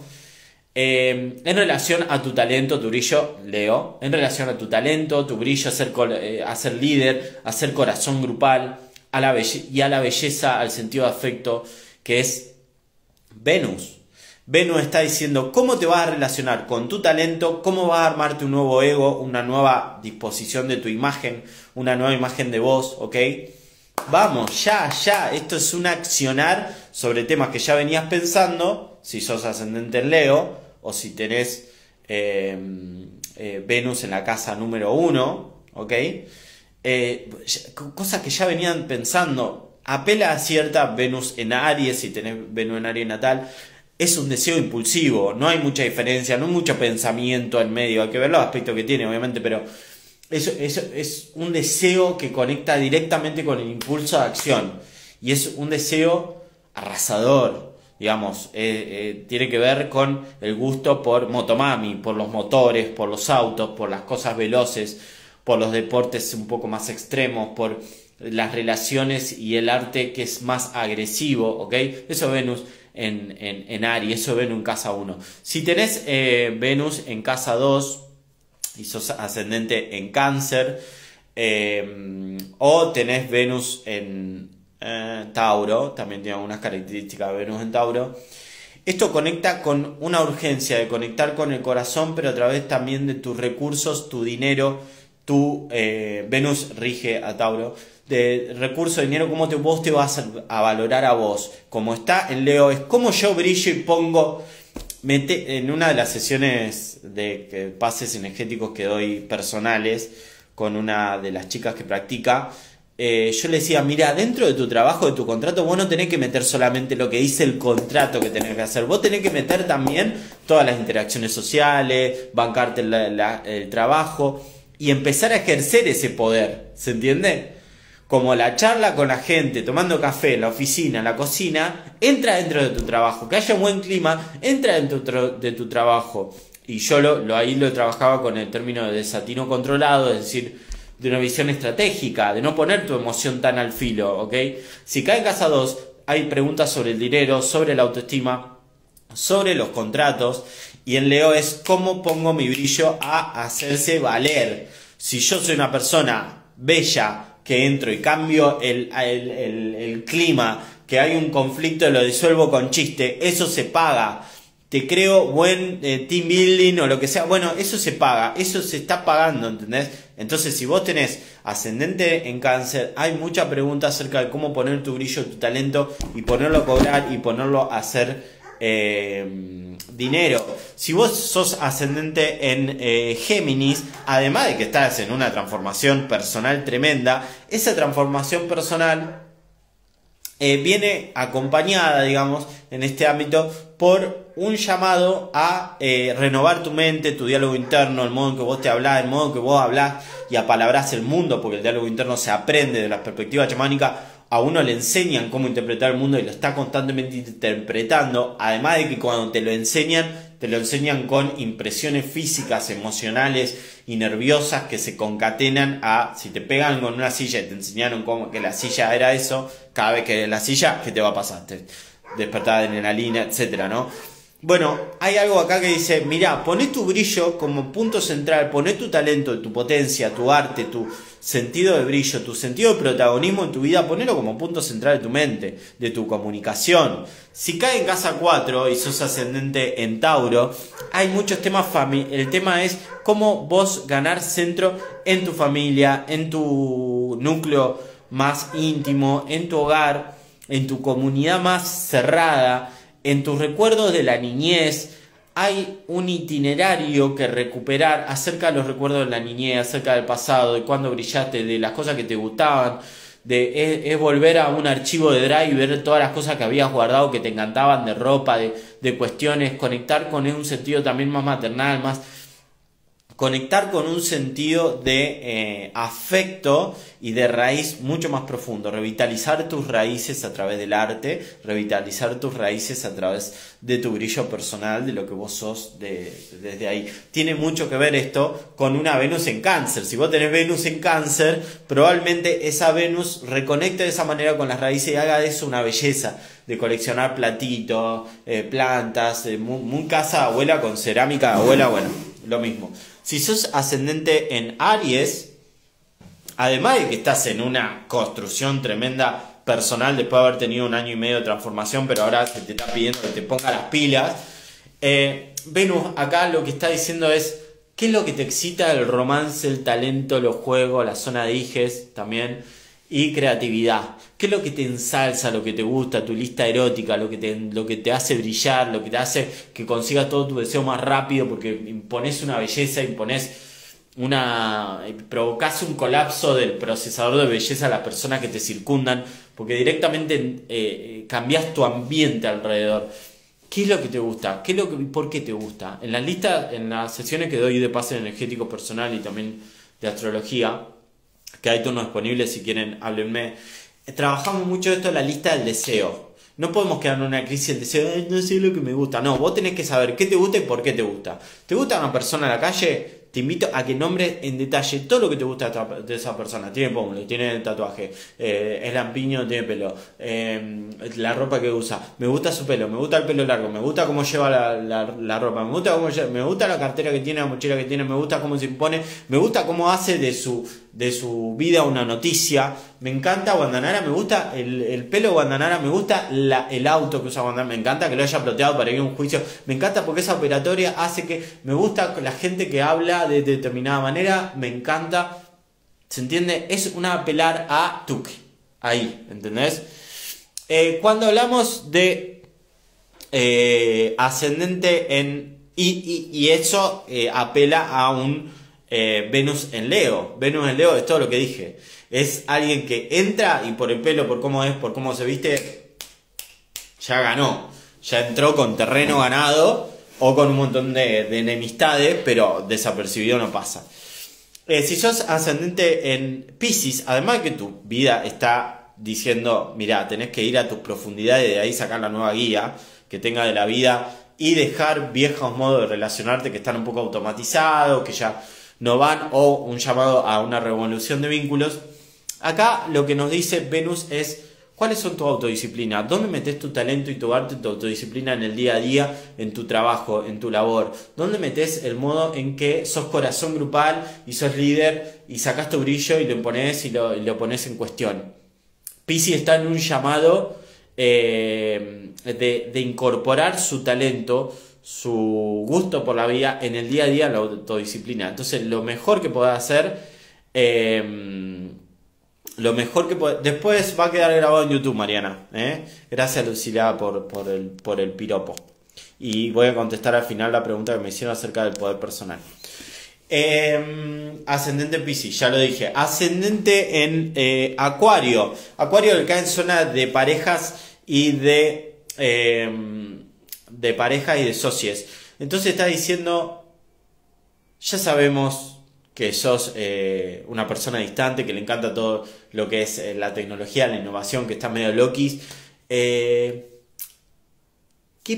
en relación a tu talento, tu brillo, Leo, en relación a tu talento, tu brillo, a ser líder, a ser corazón grupal, y a la belleza, al sentido de afecto, que es Venus. Venus está diciendo cómo te vas a relacionar con tu talento, cómo vas a armarte un nuevo ego, una nueva disposición de tu imagen, una nueva imagen de vos, ¿ok? Vamos, ya, esto es un accionar sobre temas que ya venías pensando, si sos ascendente en Leo, o si tenés Venus en la casa número 1, ¿ok? Cosas que ya venían pensando, apela a cierta Venus en Aries, si tenés Venus en Aries natal. Es un deseo impulsivo, no hay mucha diferencia, no hay mucho pensamiento en medio, hay que ver los aspectos que tiene obviamente, pero eso es un deseo que conecta directamente con el impulso de acción y es un deseo arrasador, digamos, tiene que ver con el gusto por motomami, por los motores, por los autos, por las cosas veloces, por los deportes un poco más extremos, por las relaciones y el arte que es más agresivo, ¿ok? Eso Venus en Aries, eso Venus en casa 1. Si tenés Venus en casa 2 y sos ascendente en Cáncer, o tenés Venus en Tauro, también tiene algunas características de Venus en Tauro, esto conecta con una urgencia de conectar con el corazón, pero a través también de tus recursos, tu dinero, Venus rige a Tauro, de recursos, dinero, cómo vos te vas a valorar a vos. Como está en Leo, es como yo brillo y pongo. En una de las sesiones de pases energéticos que doy personales con una de las chicas que practica, yo le decía, mira, dentro de tu trabajo, de tu contrato, vos no tenés que meter solamente lo que dice el contrato que tenés que hacer, vos tenés que meter también todas las interacciones sociales, bancarte el trabajo y empezar a ejercer ese poder, ¿se entiende? Como la charla con la gente, tomando café en la oficina, en la cocina, entra dentro de tu trabajo. Que haya un buen clima, entra dentro de tu trabajo. Y yo ahí lo trabajaba con el término de desatino controlado, es decir, de una visión estratégica, de no poner tu emoción tan al filo, ¿ok? Si cae en casa 2, hay preguntas sobre el dinero, sobre la autoestima, sobre los contratos. Y en Leo es cómo pongo mi brillo a hacerse valer. Si yo soy una persona bella, que entro y cambio el clima, que hay un conflicto y lo disuelvo con chiste, eso se paga. Te creo buen team building o lo que sea, bueno, eso se paga, eso se está pagando, ¿entendés? Entonces, si vos tenés ascendente en Cáncer, hay mucha pregunta acerca de cómo poner tu brillo, tu talento y ponerlo a cobrar y ponerlo a hacer dinero. Si vos sos ascendente en Géminis, además de que estás en una transformación personal tremenda, esa transformación personal viene acompañada, digamos, en este ámbito por un llamado a renovar tu mente, tu diálogo interno, el modo en que vos te hablás, el modo en que vos hablás y apalabrás el mundo, porque el diálogo interno se aprende de la perspectiva chamánica. A uno le enseñan cómo interpretar el mundo y lo está constantemente interpretando, además de que cuando te lo enseñan con impresiones físicas, emocionales y nerviosas que se concatenan a, si te pegan con una silla y te enseñaron cómo que la silla era eso, cada vez que la silla, ¿qué te va a pasar? Te despertar de adrenalina, etcétera, ¿no? Bueno, hay algo acá que dice, mirá, poné tu brillo como punto central, poné tu talento, tu potencia, tu arte, tu sentido de brillo, tu sentido de protagonismo en tu vida, ponelo como punto central de tu mente, de tu comunicación. Si cae en casa 4 y sos ascendente en Tauro, hay muchos temas el tema es cómo vos ganar centro en tu familia, en tu núcleo más íntimo, en tu hogar, en tu comunidad más cerrada, en tus recuerdos de la niñez. Hay un itinerario que recuperar acerca de los recuerdos de la niñez, acerca del pasado, de cuándo brillaste, de las cosas que te gustaban. Es volver a un archivo de Drive y ver todas las cosas que habías guardado que te encantaban, de ropa, de cuestiones, conectar con un sentido también más maternal, más conectar con un sentido de afecto y de raíz mucho más profundo, revitalizar tus raíces a través del arte, revitalizar tus raíces a través de tu brillo personal, de lo que vos sos desde ahí. Tiene mucho que ver esto con una Venus en Cáncer. Si vos tenés Venus en Cáncer, probablemente esa Venus reconecte de esa manera con las raíces y haga de eso una belleza, de coleccionar platitos, plantas, muy casa abuela con cerámica de abuela, bueno, lo mismo. Si sos ascendente en Aries, además de que estás en una construcción tremenda personal después de haber tenido un año y medio de transformación, pero ahora se te está pidiendo que te ponga las pilas, Venus acá lo que está diciendo es qué es lo que te excita: el romance, el talento, los juegos, la zona de hijes también, y creatividad. ¿Qué es lo que te ensalza, lo que te gusta, tu lista erótica, lo que te hace brillar, lo que te hace que consigas todo tu deseo más rápido, porque imponés una belleza, provocás un colapso del procesador de belleza a las personas que te circundan, porque directamente cambiás tu ambiente alrededor. ¿Qué es lo que te gusta? ¿Por qué te gusta? En las sesiones que doy de pase energético personal y también de astrología, que hay turnos disponibles, si quieren háblenme, trabajamos mucho esto en la lista del deseo. No podemos quedar en una crisis del deseo, no sé lo que me gusta. No, vos tenés que saber qué te gusta y por qué te gusta. ¿Te gusta una persona en la calle? Te invito a que nombres en detalle todo lo que te gusta de esa persona. Tiene pómulo, tiene tatuaje, es lampiño, tiene pelo, la ropa que usa, me gusta su pelo, me gusta el pelo largo, me gusta cómo lleva la ropa, me gusta la cartera que tiene, la mochila que tiene, me gusta cómo se impone, me gusta cómo hace de su vida una noticia. Me encanta Guandanara, me gusta el pelo de Guandanara, me gusta el auto que usa Guandanara, me encanta que lo haya ploteado para ir a un juicio, me encanta porque esa operatoria hace que me gusta la gente que habla de determinada manera, me encanta, ¿se entiende? Es una apelar a Tuque, ahí, ¿entendés? Cuando hablamos de ascendente en... Y eso apela a un Venus en Leo. Venus en Leo es todo lo que dije. Es alguien que entra y por el pelo, por cómo es, por cómo se viste, ya ganó. Ya entró con terreno ganado o con un montón de enemistades, pero desapercibido no pasa. Si sos ascendente en Piscis, además de que tu vida está diciendo, mirá, tenés que ir a tus profundidades y de ahí sacar la nueva guía que tenga de la vida y dejar viejos modos de relacionarte que están un poco automatizados, que ya no van, o un llamado a una revolución de vínculos. Acá lo que nos dice Venus es cuáles son tu autodisciplina, dónde metes tu talento y tu arte, tu autodisciplina en el día a día, en tu trabajo, en tu labor, dónde metes el modo en que sos corazón grupal y sos líder y sacás tu brillo y lo imponés y lo pones en cuestión. Piscis está en un llamado de incorporar su talento, su gusto por la vida en el día a día, la autodisciplina. Entonces lo mejor que podés hacer, después va a quedar grabado en YouTube, Mariana, gracias Lucila por el piropo. y voy a contestar al final la pregunta que me hicieron acerca del poder personal. Ascendente Piscis, ya lo dije. Ascendente en Acuario. Acuario le cae en zona de parejas y de parejas y de socios. Entonces está diciendo, ya sabemos que sos una persona distante, que le encanta todo lo que es la tecnología, la innovación, que está medio loquis. ¿Qué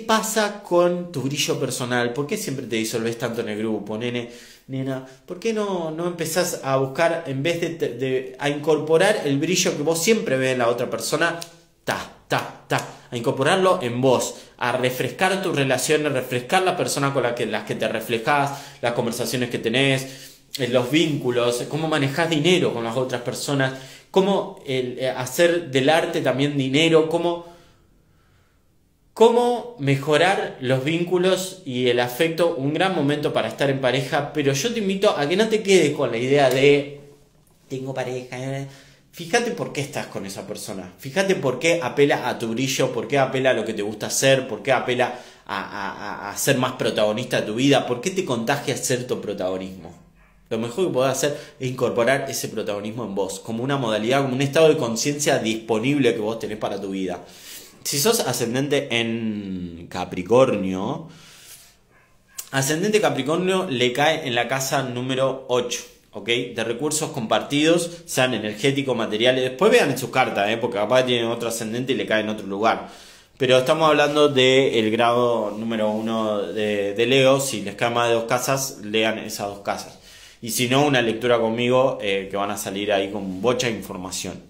pasa con tu brillo personal? ¿Por qué siempre te disolvés tanto en el grupo, nena? ¿Por qué no empezás a buscar, en vez a incorporar el brillo que vos siempre ves en la otra persona, a incorporarlo en vos, a refrescar tus relaciones, refrescar la persona con las que te reflejás, las conversaciones que tenés, los vínculos, cómo manejás dinero con las otras personas, cómo hacer del arte también dinero, cómo mejorar los vínculos y el afecto, un gran momento para estar en pareja, pero yo te invito a que no te quedes con la idea de tengo pareja. Fíjate por qué estás con esa persona, fíjate por qué apela a tu brillo, por qué apela a lo que te gusta hacer, por qué apela a ser más protagonista de tu vida, por qué te contagia cierto protagonismo. Lo mejor que podés hacer es incorporar ese protagonismo en vos, como una modalidad, como un estado de conciencia disponible que vos tenés para tu vida. Si sos ascendente en Capricornio, ascendente Capricornio le cae en la casa número 8, ¿ok? De recursos compartidos, sean energéticos, materiales. Después vean en sus cartas, porque capaz tienen otro ascendente y le cae en otro lugar. Pero estamos hablando del grado número 1 de Leo. Si les cae más de 2 casas, lean esas 2 casas. Y si no, una lectura conmigo, que van a salir ahí con mucha información.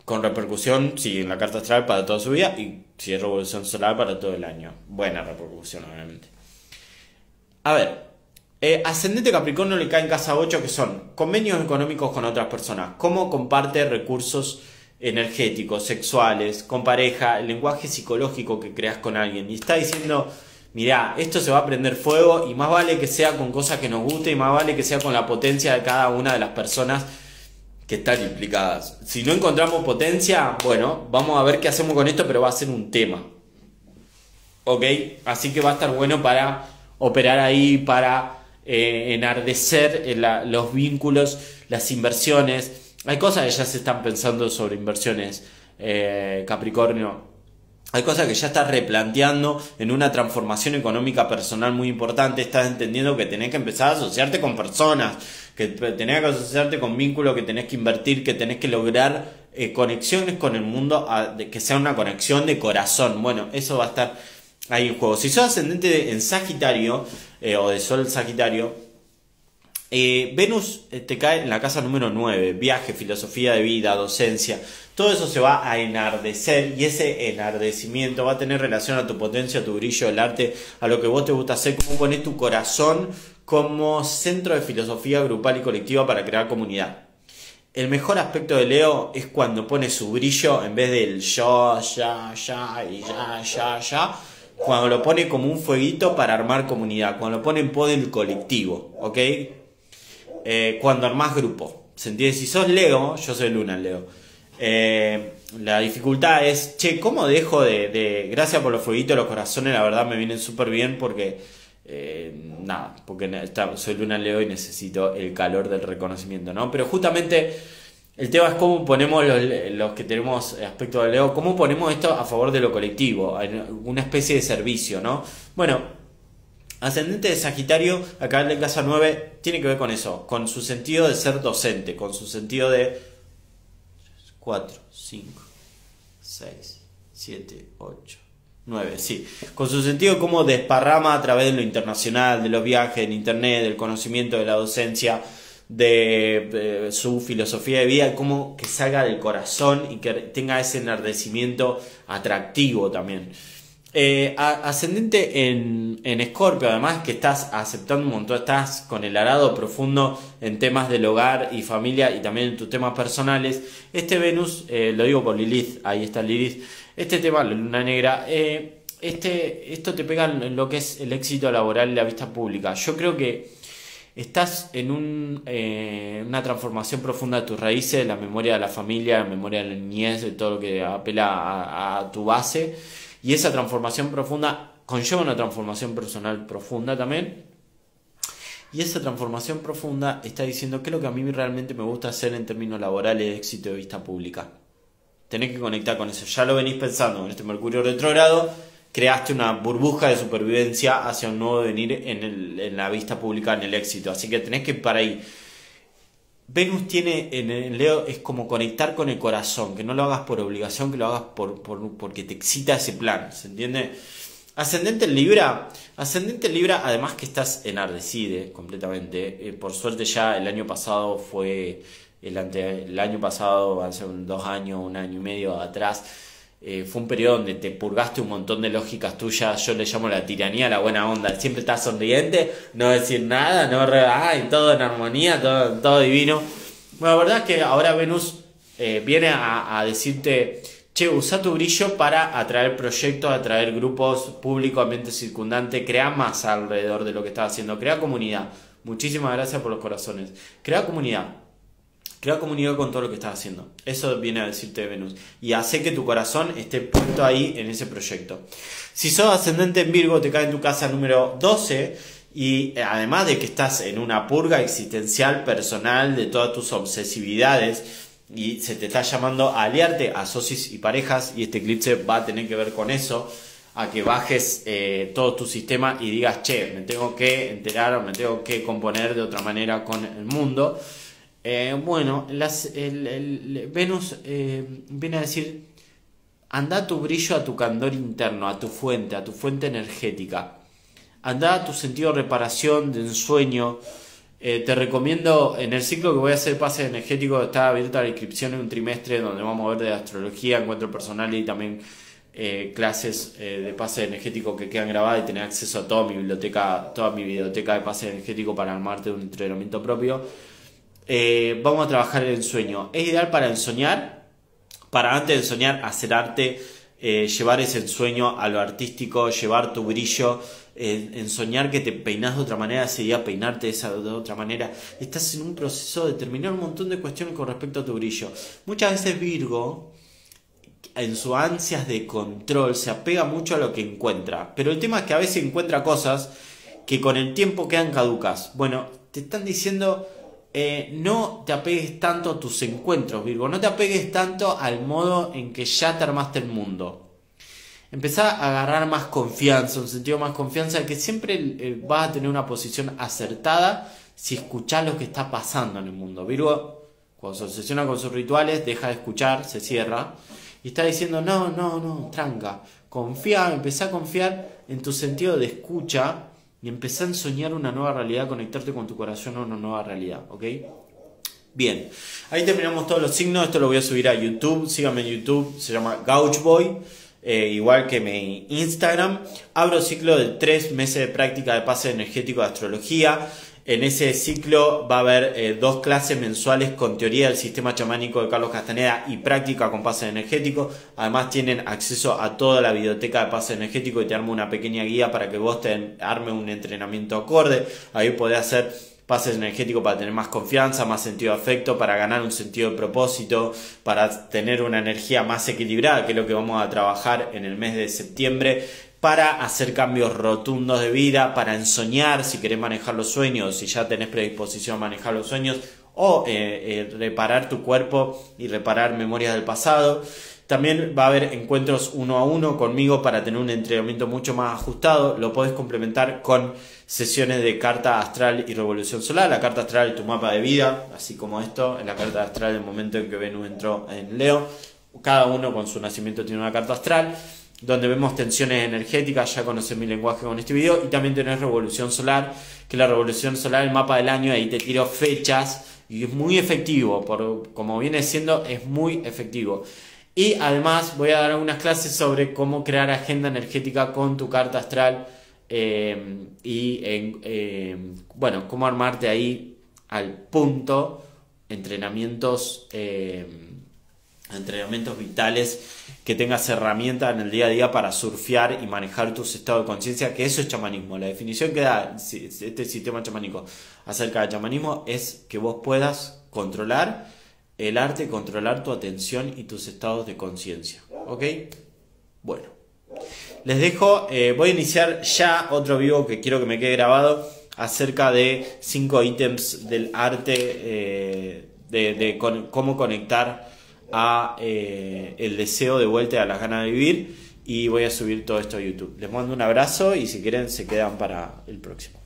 Con repercusión, sí, en la carta astral para toda su vida, y si es revolución solar para todo el año. Buena repercusión, obviamente. A ver, ascendente Capricornio le cae en casa 8, que son convenios económicos con otras personas. Cómo comparte recursos energéticos, sexuales, con pareja, el lenguaje psicológico que creas con alguien. Y está diciendo, mirá, esto se va a prender fuego y más vale que sea con cosas que nos guste y más vale que sea con la potencia de cada una de las personas que están implicadas. Si no encontramos potencia, bueno, vamos a ver qué hacemos con esto, pero va a ser un tema. ¿Ok? Así que va a estar bueno para operar ahí, para enardecer los vínculos, las inversiones. Hay cosas que ya se están pensando sobre inversiones, Capricornio. Hay cosas que ya estás replanteando en una transformación económica personal muy importante. Estás entendiendo que tenés que empezar a asociarte con personas, que tenés que asociarte con vínculos, que tenés que invertir, que tenés que lograr conexiones con el mundo, que sea una conexión de corazón. Bueno, eso va a estar ahí en juego. Si sos ascendente en Sagitario, o de Sol Sagitario, Venus te cae en la casa número 9, viaje, filosofía de vida, docencia. Todo eso se va a enardecer y ese enardecimiento va a tener relación a tu potencia, a tu brillo, el arte, a lo que vos te gusta hacer, cómo pones tu corazón como centro de filosofía grupal y colectiva para crear comunidad. El mejor aspecto de Leo es cuando pone su brillo en vez del yo, ya, y ya. Cuando lo pone como un fueguito para armar comunidad, cuando lo pone en pos del colectivo, ¿ok? Cuando armás grupo, ¿se entiende? Si sos Leo, yo soy Luna en Leo, la dificultad es, che, ¿cómo dejo gracias por los fueguitos, los corazones, la verdad me vienen súper bien porque, soy Luna en Leo y necesito el calor del reconocimiento, ¿no? Pero justamente el tema es cómo ponemos los que tenemos aspecto de Leo, cómo ponemos esto a favor de lo colectivo, una especie de servicio, ¿no? Bueno, ascendente de Sagitario, acá en la casa 9, tiene que ver con eso, con su sentido de ser docente, con su sentido de 4, 5, 6, 7, 8, 9, sí. Con su sentido de cómo desparrama a través de lo internacional, de los viajes, del internet, del conocimiento, de la docencia, de su filosofía de vida, como que salga del corazón y que tenga ese enardecimiento atractivo también. Ascendente en Escorpio, además que estás aceptando un montón, estás con el arado profundo en temas del hogar y familia y también en tus temas personales. Este Venus, lo digo por Lilith, ahí está Lilith, este tema, la luna negra, esto te pega en lo que es el éxito laboral y la vista pública. Yo creo que estás en una transformación profunda de tus raíces, la memoria de la familia, la memoria de la niñez, de todo lo que apela a tu base. Y esa transformación profunda conlleva una transformación personal profunda también. Y esa transformación profunda está diciendo qué es lo que a mí realmente me gusta hacer en términos laborales de éxito de vista pública. Tenés que conectar con eso. Ya lo venís pensando en este Mercurio retrógrado. Creaste una burbuja de supervivencia hacia un nuevo devenir en la vista pública, en el éxito. Así que tenés que ir para ahí. Venus tiene en el Leo, es como conectar con el corazón, que no lo hagas por obligación, que lo hagas porque te excita ese plan, ¿se entiende? Ascendente en Libra, además que estás enardecide completamente. Por suerte ya el año pasado fue, el año pasado, hace 2 años, 1 año y medio atrás, fue un periodo donde te purgaste un montón de lógicas tuyas. Yo le llamo la tiranía, la buena onda. Siempre estás sonriente, no decir nada, y todo en armonía, todo divino. Bueno, la verdad es que ahora Venus viene a decirte, che, usa tu brillo para atraer proyectos, atraer grupos, público, ambiente circundante. Crea más alrededor de lo que estás haciendo. Crea comunidad. Muchísimas gracias por los corazones. Crea comunidad. Crea comunidad con todo lo que estás haciendo. Eso viene a decirte Venus. Y hace que tu corazón esté puesto ahí en ese proyecto. Si sos ascendente en Virgo, te cae en tu casa número 12. Y además de que estás en una purga existencial personal de todas tus obsesividades, y se te está llamando a aliarte a socios y parejas, y este eclipse va a tener que ver con eso, a que bajes todo tu sistema y digas, che, me tengo que enterar o me tengo que componer de otra manera con el mundo. Bueno, Venus viene a decir, anda a tu brillo, a tu candor interno, a tu fuente energética. Anda a tu sentido de reparación, de ensueño. Te recomiendo, en el ciclo que voy a hacer pases energéticos, está abierta la inscripción en un trimestre donde vamos a ver de astrología, encuentro personal y también clases de pases energéticos que quedan grabadas, y tener acceso a toda mi biblioteca de pases energéticos para armarte un entrenamiento propio. Vamos a trabajar el ensueño. Es ideal para ensoñar, para antes de ensoñar hacer arte, llevar ese ensueño a lo artístico, llevar tu brillo, ensoñar que te peinás de otra manera, sería peinarte de otra manera. Estás en un proceso de terminar un montón de cuestiones con respecto a tu brillo. Muchas veces Virgo, en sus ansias de control, se apega mucho a lo que encuentra, pero el tema es que a veces encuentra cosas que con el tiempo quedan caducas. Bueno, te están diciendo, no te apegues tanto a tus encuentros, Virgo, no te apegues tanto al modo en que ya te armaste el mundo. Empezá a agarrar más confianza, un sentido más confianza, de que siempre vas a tener una posición acertada si escuchás lo que está pasando en el mundo. Virgo, cuando se obsesiona con sus rituales, deja de escuchar, se cierra y está diciendo, no, tranca, confía, empezá a confiar en tu sentido de escucha y empezá a ensoñar una nueva realidad, conectarte con tu corazón a una nueva realidad, ¿ok? Bien, ahí terminamos todos los signos. Esto lo voy a subir a YouTube, síganme en YouTube, se llama Gauchboy. Igual que mi Instagram. Abro ciclo de 3 meses de práctica de pase energético de astrología. En ese ciclo va a haber 2 clases mensuales con teoría del sistema chamánico de Carlos Castaneda y práctica con pase energético. Además tienen acceso a toda la biblioteca de pase energético y te armo una pequeña guía para que vos te arme un entrenamiento acorde. Ahí podés hacer pases energéticos para tener más confianza, más sentido de afecto, para ganar un sentido de propósito, para tener una energía más equilibrada, que es lo que vamos a trabajar en el mes de septiembre, para hacer cambios rotundos de vida, para ensoñar si querés manejar los sueños, si ya tenés predisposición a manejar los sueños, o reparar tu cuerpo y reparar memorias del pasado. También va a haber encuentros 1 a 1 conmigo para tener un entrenamiento mucho más ajustado. Lo podés complementar con sesiones de carta astral y revolución solar. La carta astral es tu mapa de vida, así como esto, en la carta astral el momento en que Venus entró en Leo. Cada uno con su nacimiento tiene una carta astral, donde vemos tensiones energéticas. Ya conocés mi lenguaje con este video. Y también tenés revolución solar, que la revolución solar, el mapa del año, ahí te tiro fechas y es muy efectivo, como viene siendo, es muy efectivo. Y además voy a dar algunas clases sobre cómo crear agenda energética con tu carta astral, bueno, cómo armarte ahí al punto entrenamientos vitales, que tengas herramientas en el día a día para surfear y manejar tus estados de conciencia, que eso es chamanismo. La definición que da este sistema chamánico acerca del chamanismo es que vos puedas controlar el arte, controlar tu atención y tus estados de conciencia, ¿ok? Bueno, Les dejo, voy a iniciar ya otro vivo que quiero que me quede grabado acerca de 5 ítems del arte, cómo conectar a el deseo de vuelta y a las ganas de vivir. Y voy a subir todo esto a YouTube. Les mando un abrazo y si quieren se quedan para el próximo.